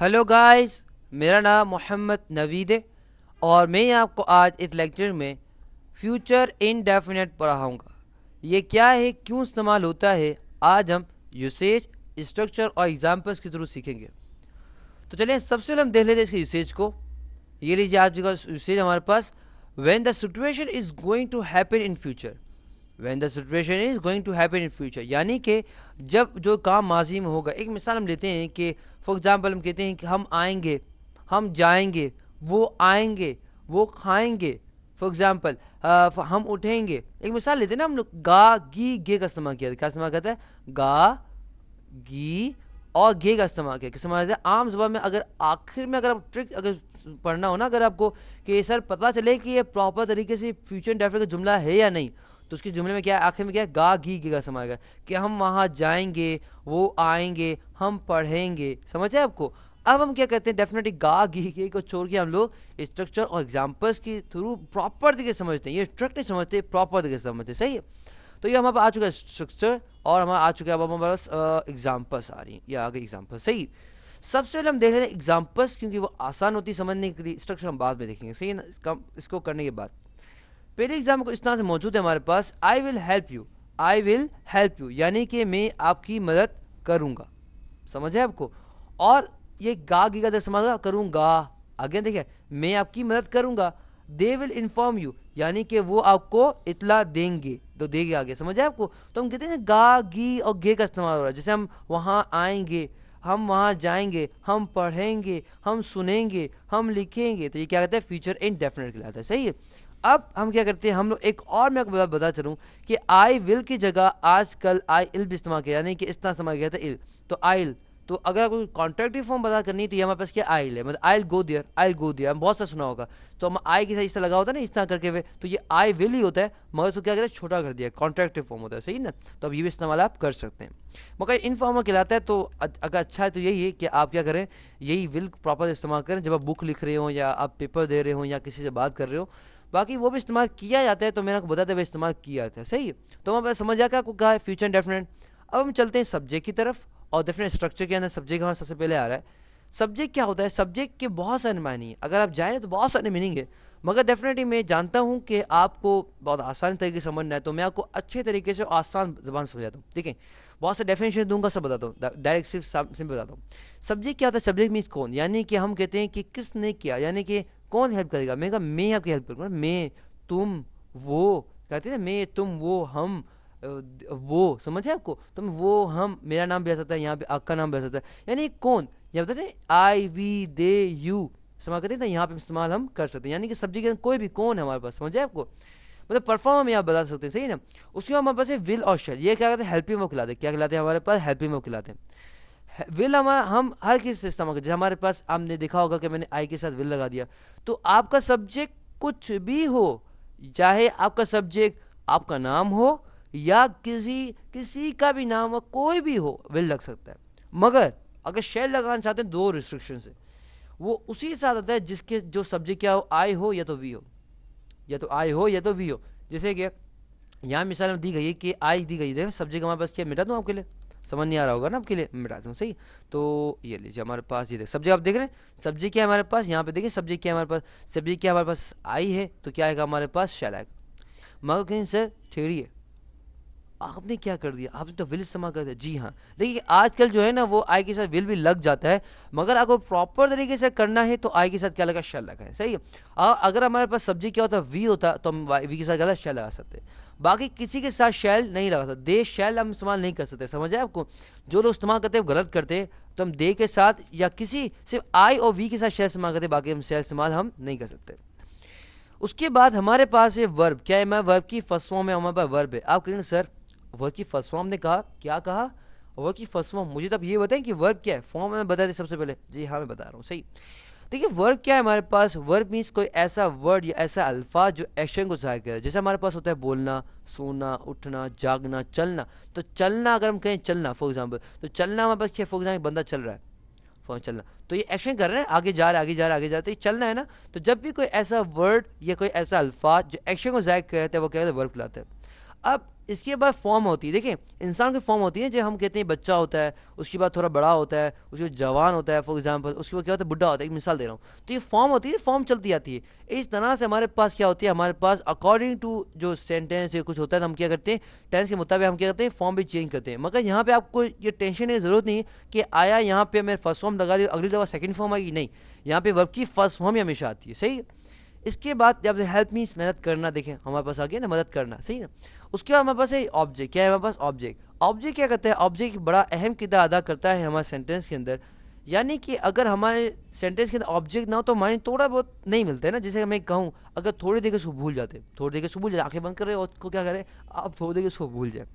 Hello guys, मेरा नाम मोहम्मद नवीद है और मैं आपको आज इस लेक्चर में फ्यूचर इनडेफिनेट पढ़ाऊँगा। ये क्या है, क्यों इस्तेमाल होता है, आज हम यूसेज, स्ट्रक्चर और एग्जांपल्स के थ्रू सीखेंगे। तो चलिए सबसे पहले हम देख लेते हैं इसके यूसेज को। ये लीजिए आज का यूसेज हमारे पास, when the situation is going to happen in future. When the situation is going to happen in future यानी कि जब जो काम माजी में होगा। एक मिसाल हम लेते हैं कि फॉर एग्जांपल हम कहते हैं कि हम आएंगे, हम जाएंगे, वो आएंगे, वो खाएंगे। फॉर एग्जांपल हम उठेंगे। एक मिसाल लेते हैं ना हम लोग, गा गी गे का इस्तेमाल किया, क्या इस्तेमाल करता है, गा गी और गे का इस्तेमाल किया। किस इस्तेमाल करता है आम जुबान में। अगर आखिर में अगर आप ट्रिक अगर पढ़ना हो ना, अगर आपको कि सर पता चले कि ये प्रॉपर तरीके से फ्यूचर इंडेफिनिट का जुमला है या नहीं, तो उसके जुमले में क्या है, आखिर में क्या है, गा घी गे का इस्तेमाल है कि हम वहाँ जाएंगे, वो आएंगे, हम पढ़ेंगे। समझ है आपको। अब हम क्या करते हैं, डेफिनेटली गा घी गे को छोड़ के हम लोग स्ट्रक्चर और एग्जांपल्स के थ्रू प्रॉपर तरीके से समझते हैं। ये स्ट्रक्ट नहीं समझते, प्रॉपर तरीके से समझते हैं। सही है। तो ये हमारे पास आ चुका है स्ट्रक्चर और हमारा आ चुका है, अब हमारे पास एग्जाम्पल्स आ रही हैं, या आगे एग्जाम्पल। सही। सबसे पहले हम देख रहे हैं एग्जाम्पल्स, क्योंकि वो आसान होती है समझने के लिए। स्ट्रक्चर हम बाद में देखेंगे। सही है ना। इसको करने के बाद पहले एग्जाम्पल को इस तरह से मौजूद है हमारे पास, I will help you. I will help you यानी कि मैं आपकी मदद करूंगा। समझ है आपको। और ये गा गी का इस्तेमाल करूंगा, आगे देखिए, मैं आपकी मदद करूंगा। दे विल इन्फॉर्म यू यानी कि वो आपको इतला देंगे, तो देंगे आगे। समझ है आपको। तो हम कहते हैं गा गी और गे का इस्तेमाल हो रहा है। जैसे हम वहाँ आएंगे, हम वहाँ जाएंगे, हम पढ़ेंगे, हम सुनेंगे, हम लिखेंगे। तो ये क्या कहते हैं, फ्यूचर इनडेफिनिट कहलाता है। सही है। अब हम क्या करते हैं, हम लोग एक और मैं आपको बता चलूँ कि आई विल की जगह आजकल आई इल भी इस्तेमाल किया, यानी कि इस तरह इस्तेमाल किया था इल, तो आइल। तो अगर कोई कॉन्ट्रैक्टिव फॉर्म बता करनी है तो ये हमारे पास क्या आइल है, मतलब आई go there, I go there हम बहुत सा सुना होगा। तो हम आई के साथ इस तरह लगा होता है ना, इस तरह करके हुए, तो ये आई विल ही होता है, मगर उसको क्या करते हैं, छोटा कर दिया, कॉन्ट्रैक्टिव फॉर्म होता है। सही ना। तो अब ये भी इस्तेमाल आप कर सकते हैं, मगर इनफॉर्मल कहलाता है। तो अगर अच्छा है तो यही है कि आप क्या करें, यही विल प्रॉपर इस्तेमाल करें जब आप बुक लिख रहे हो, या आप पेपर दे रहे हो, या किसी से बात कर रहे हो। बाकी वो भी इस्तेमाल किया जाता है, तो मैंने आपको बताते हुए इस्तेमाल किया जाता है। सही है। तो हमें समझ आ गया आपको कहा है फ्यूचर इंडेफिनिट। अब हम चलते हैं सब्जेक्ट की तरफ, और डेफिनेट स्ट्रक्चर के अंदर सब्जेक्ट हमारा सबसे पहले आ रहा है। सब्जेक्ट क्या होता है, सब्जेक्ट के बहुत सारे मायने हैं। अगर आप जाएँ तो बहुत सारे मीनिंग है, मगर डेफिनेटली मैं जानता हूँ कि आपको बहुत आसान तरीके से समझना है, तो मैं आपको अच्छे तरीके से आसान जबान समझाता हूँ। ठीक है। बहुत से डेफिनेशन दूंगा, सब बताता हूँ, डायरेक्ट सिर्फ सिंपल बताता हूँ। सब्जेक्ट क्या होता है, सब्जेक्ट मीन्स कौन, यानी कि हम कहते हैं कि किसने किया, यानी कि कौन हेल्प करेगा। मैं कहा मैं आपकी हेल्प करूँगा, मैं, तुम, वो, कहते हैं ना, मैं, तुम, वो, हम, वो। समझ है आपको। तुम, वो, हम, मेरा नाम भी आ सकता है यहाँ पे, आपका नाम भी आ सकता है, यानी कौन। या बताते हैं आई वी दे यू इस्तेमाल करते हैं ना, यहाँ पे इस्तेमाल हम कर सकते हैं, यानी कि सब्जेक्ट के अंदर कोई भी कौन है हमारे पास। समझे आपको। मतलब परफॉर्म हम यहाँ बता सकते हैं। सही ना। उसके बाद हमारे पास है विल और शेल। ये क्या कहते हैं, हेल्पिंग वर्ब खिलाते हैं। क्या खिलाते हैं हमारे पास, हेल्पिंग वर्ब खिलाते हैं। विल हम हर किसी से इस्तेमाल करते हैं। हमारे पास आपने देखा होगा कि मैंने आई के साथ विल लगा दिया, तो आपका सब्जेक्ट कुछ भी हो, चाहे आपका सब्जेक्ट आपका नाम हो या किसी किसी का भी नाम हो, कोई भी हो, विल लग सकता है। मगर अगर शेल लगाना चाहते हैं, दो रिस्ट्रिक्शन है। वो उसी के साथ आता है जिसके जो सब्जेक्ट क्या हो, आई हो या तो वी हो, या तो आई हो या तो वी हो। जैसे कि यहाँ मिसाल में दी गई है कि आई दी गई है, सब्जेक्ट हमारे पास क्या, मिटा दूँ आपके लिए, समझ नहीं आ रहा होगा ना आपके लिए, मिटा दूँ। सही। तो ये लीजिए हमारे पास, ये सब्जेक्ट आप देख रहे हैं, सब्जेक्ट क्या है हमारे पास, यहाँ पे देखिए सब्जेक्ट क्या है हमारे पास, सब्जेक्ट क्या हमारे पास, आई है, तो क्या आएगा हमारे पास, शैल आएगा। मगर कहीं सर ठेड़िए, आपने क्या कर दिया, आपने तो विल इस्तेमाल कर दिया। जी हाँ, देखिए आजकल जो है ना, वो आई के साथ विल भी लग जाता है, मगर अगर प्रॉपर तरीके से करना है तो आई के साथ क्या लगा, शेल लगा है। सही है। और अगर हमारे पास सब्जेक्ट क्या होता है, वी होता, तो हम वी के साथ क्या शेल लगा सकते हैं। बाकी किसी के साथ शेल नहीं लगा सकते, दे शेल हम इस्तेमाल नहीं कर सकते। समझ है आपको। जो लोग इस्तेमाल करते हैं वो गलत करते हैं। तो हम दे के साथ या किसी सिर्फ आई और वी के साथ शेल इस्तेमाल करते हैं, बाकी हम शेल इस्तेमाल हम नहीं कर सकते। उसके बाद हमारे पास है वर्ब। क्या है, मैं वर्ब की फर्स्ट फॉर्म में हमारे पास वर्ब है। आप कहेंगे सर वर्ब की फर्स्ट फॉर्म ने कहा, क्या कहा, वर्ब की फर्स्ट फॉर्म, मुझे तब ये बताएं कि वर्ब क्या है। फॉर्म में बता दें सबसे पहले। जी हाँ मैं बता रहा हूँ। सही। देखिए वर्ब क्या है हमारे पास, वर्ब मीन्स कोई ऐसा वर्ड या ऐसा अल्फाज जो एक्शन को जाहिर करे। जैसे हमारे पास होता है बोलना, सोना, उठना, जागना, चलना। तो चलना, अगर हम कहें चलना फॉर एग्जाम्पल, तो चलना हमारे पास क्या, फॉर एग्जाम्पल बंदा चल रहा है, फोन चलना, तो ये एक्शन कर रहे हैं, आगे जा रहा है, आगे जा रहा है, आगे जा रहा है, तो ये चलना है ना। तो जब भी कोई ऐसा वर्ड या कोई ऐसा अल्फाज जो एक्शन को जाहिर करता है, वो क्या कहते हैं, वर्ब कहलाता है। अब इसके बाद फॉर्म होती है, देखिए इंसान की फॉर्म होती है, जो हम कहते हैं बच्चा होता है, उसके बाद थोड़ा बड़ा होता है, उसके बाद जवान होता है फॉर एग्जांपल, उसके बाद क्या होता है बुढ़ा होता है, एक मिसाल दे रहा हूँ। तो ये फॉर्म होती है, फॉर्म चलती आती है। इस तरह से हमारे पास क्या होती है, हमारे पास अकॉर्डिंग टू जो सेंटेंस या कुछ होता है तो हम क्या करते हैं, टेंस के मुताबिक हम क्या करते हैं, फॉर्म भी चेंज करते हैं। मगर यहाँ पे आपको ये टेंशन की जरूरत नहीं कि आया यहाँ पे मैं फर्स्ट फॉर्म लगा दी, अगली दफ़ा सेकंड फॉर्म आएगी, नहीं, यहाँ पे वर्ब की फर्स्ट फॉर्म ही हमेशा आती है, सही। इसके बाद जब हेल्प मीन्स मदद करना, देखें हमारे पास आ गया ना मदद करना, सही ना। उसके बाद हमारे पास है ऑब्जेक्ट, क्या है हमारे पास ऑब्जेक्ट। ऑब्जेक्ट क्या करता है, ऑब्जेक्ट बड़ा अहम किरदार अदा करता है हमारे सेंटेंस के अंदर। यानी कि अगर हमारे सेंटेंस के अंदर ऑब्जेक्ट ना हो तो माइंड थोड़ा बहुत नहीं मिलता है ना। जैसे मैं कहूँ अगर थोड़ी देर के उसको भूल जाते, थोड़ी देर के उसको भूल जाते, आंखें बंद कर रहे हो, उसको क्या करें, आप थोड़ी देर के उसको भूल जाए।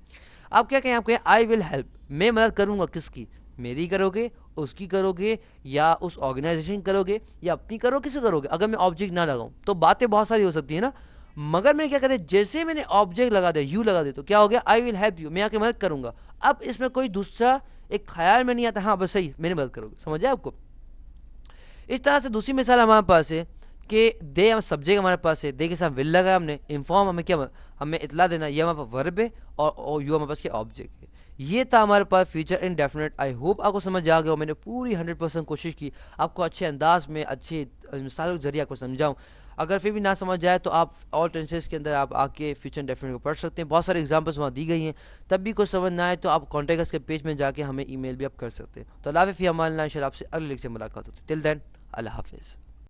आप क्या कहें, आप कहें आई विल हेल्प, मैं मदद करूँगा, किसकी, मेरी करोगे, उसकी करोगे, या उस ऑर्गेनाइजेशन करोगे, या अपनी करो, किसी करोगे। अगर मैं ऑब्जेक्ट ना लगाऊं तो बातें बहुत सारी हो सकती है ना। मगर मैंने क्या कहते, जैसे मैंने ऑब्जेक्ट लगा दिया, यू लगा दिया, तो क्या हो गया, आई विल हेल्प यू, मैं आके मदद करूंगा। अब इसमें कोई दूसरा एक ख्याल में नहीं आता, हाँ बस सही मैंने मदद करोगे, समझ आया आपको। इस तरह से दूसरी मिसाल हमारे पास है कि दे हम सब्जेक्ट हमारे पास है, दे के साथ विल लगाया हमने, इन्फॉर्म हमें क्या, हमें इतला देना, ये हमारे पास वर्ब है, और यू हमारे पास क्या ऑब्जेक्ट है। ये था हमारे पास फ्यूचर इनडेफिनेट। आई होप आपको समझ आ गया हो। मैंने पूरी 100% कोशिश की आपको अच्छे अंदाज में, अच्छे मिसालों के जरिए आपको समझाऊँ। अगर फिर भी ना समझ आए तो आप ऑल टेंसेस के अंदर आप आके फ्यूचर इंडेफिनिट को पढ़ सकते हैं, बहुत सारे एग्जांपल्स वहाँ दी गई हैं। तब भी कुछ समझ ना आए तो आप कॉन्टैक्ट के पेज में जाके हमें ईमेल भी आप कर सकते हैं। तो अल्लाह हाफ़िज़, हमारे इंशाल्लाह आपसे अगले लेक्चर में मुलाकात होती है। टिल देन अल्लाह हाफ़िज़।